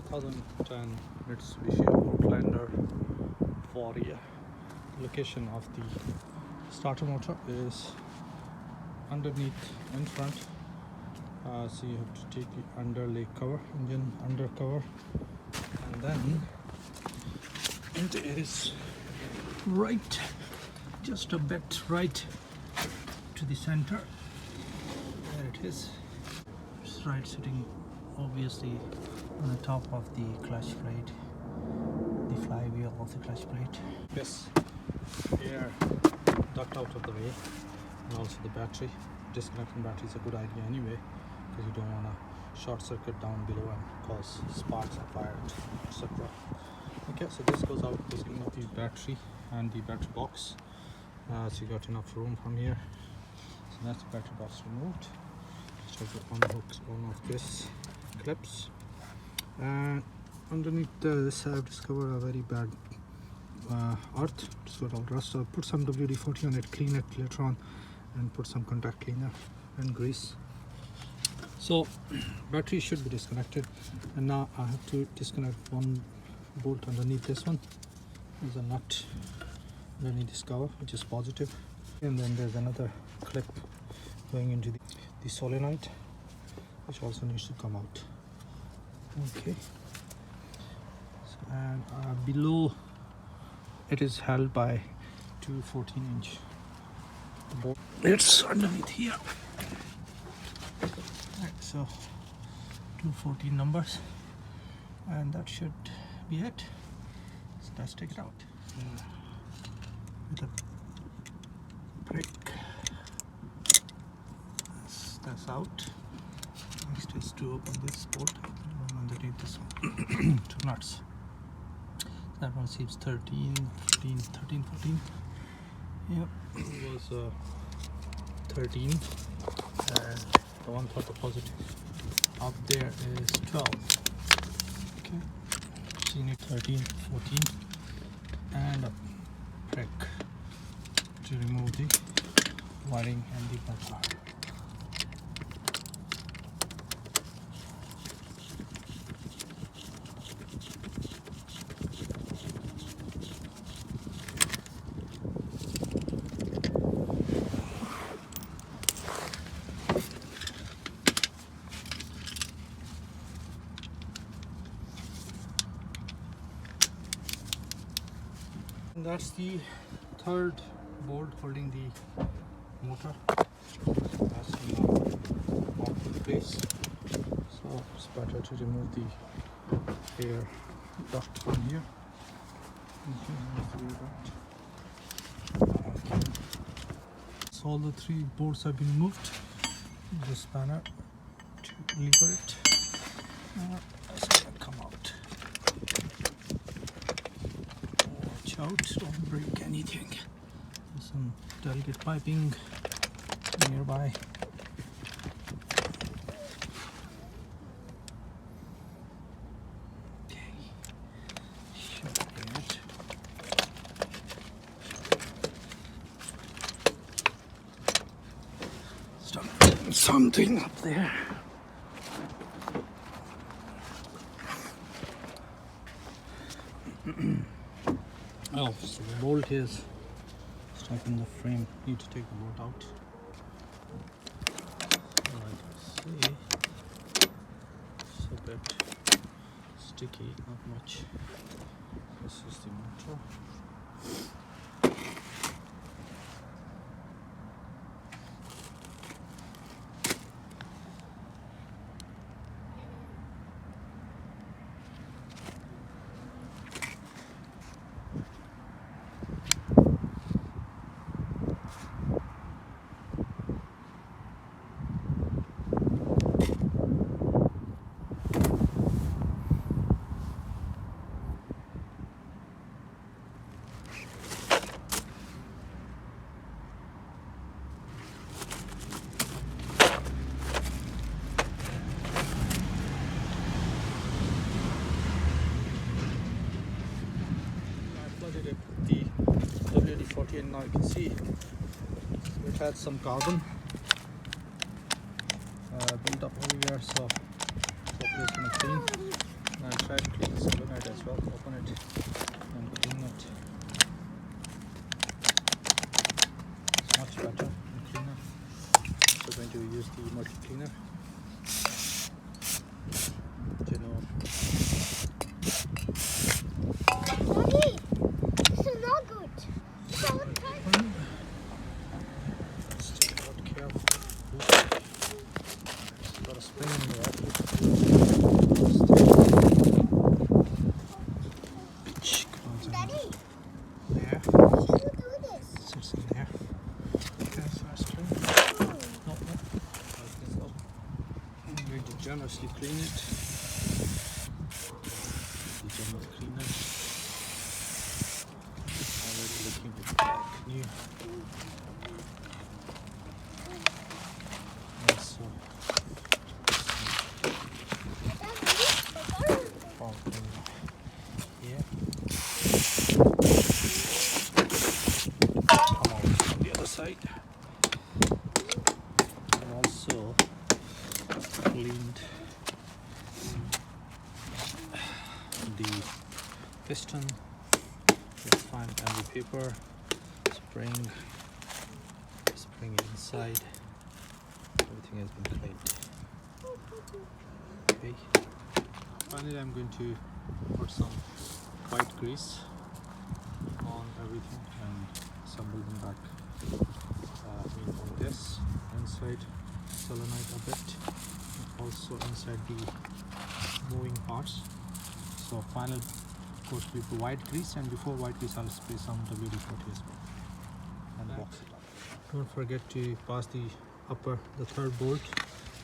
2010 Mitsubishi Outlander Warrior. Location of the starter motor is underneath in front. So you have to take the underlay cover, engine under cover, and then it is right, just a bit right to the center. There it is. It's right sitting obviously on the top of the clutch plate, the flywheel of the clutch plate. This air duct out of the way, and also the battery. Disconnecting battery is a good idea anyway, because you don't want to short circuit down below and cause sparks and fire, etc. Okay, so this goes out basically with the battery and the battery box. So you got enough room from here. So that's the battery box removed. So to unhook one of this clips, and underneath this I've discovered a very bad earth, so I'll rust. I'll put some WD-40 on it, clean it later on, and put some contact cleaner and grease. So battery should be disconnected, and now I have to disconnect one bolt underneath this one. There's a nut underneath this cover which is positive, and then there's another clip going into the solenoid, which also needs to come out. Okay, so, and below it is held by two 14-inch bolts. It's underneath here. Right, so 214 numbers, and that should be it. So let's take it out with a prick. That's out. Next is to open this bolt, underneath this one. Two nuts. That one seems 13, 14. Yep, it was 13, and the one for the positive up there is 12. Okay, so you need 13, 14, and a prick to remove the wiring and the motor. And that's the third bolt holding the motor. That's now off in place. So it's better to remove the air duct from here. Okay. So all the three bolts have been removed. The spanner to lever it. It's gonna come out. Out, don't break anything. There's some delicate piping nearby. Okay, shut it. Something up there. Oh, so the bolt is stuck in the frame. Need to take the bolt out. Like see, it's a bit sticky, not much. This is the motor. The WD-40, and now you can see it had some carbon built up over here, so hopefully it's going to clean. And I'll try to and clean it. It's much better and cleaner. So we're going to use the multi cleaner. You know. Daddy, this is not good. So Stick it out carefully. It's got a spring in there. Daddy, There. you do this. Sits in there. Okay, first string. No, no. Like this up. I'm going to generously clean it. The general cleaner. Already looking like new. Also, yeah. Come on the other side. And also cleaned the piston with fine candy paper, spring inside. Everything has been cleaned. Okay. Finally, I'm going to put some white grease on everything and assemble them back. On this inside solenoid a bit, and also inside the moving parts. So final coat with the white grease, and before white grease I'll spray some WD-40 as well and box it up. Don't forget to pass the third bolt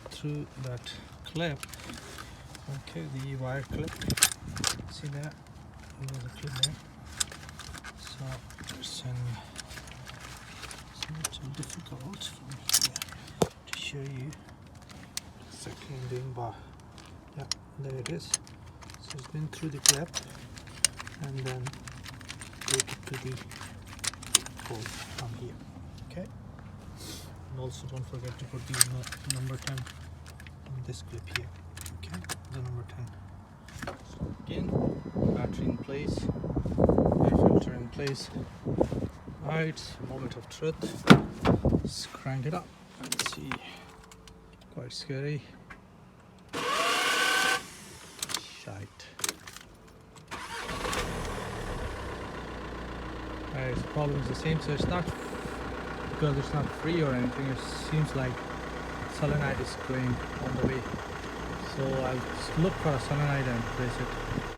through that clip. Okay, the wire clip. See that? There's a clip there. So it's not too difficult from here to show you exactly I'm doing bar. Yeah, there it is. So it's been through the clip and then take it to the hole from here. Okay. And also don't forget to put the number 10 on this clip here. Okay, the number 10. So again, battery in place, air filter in place. Alright, moment of truth. Let's crank it up and see. Quite scary. Shite. Alright, the problem is the same, so it's not because it's not free or anything, it seems like solenoid is going on the way. So I'll just look for a solenoid and place it.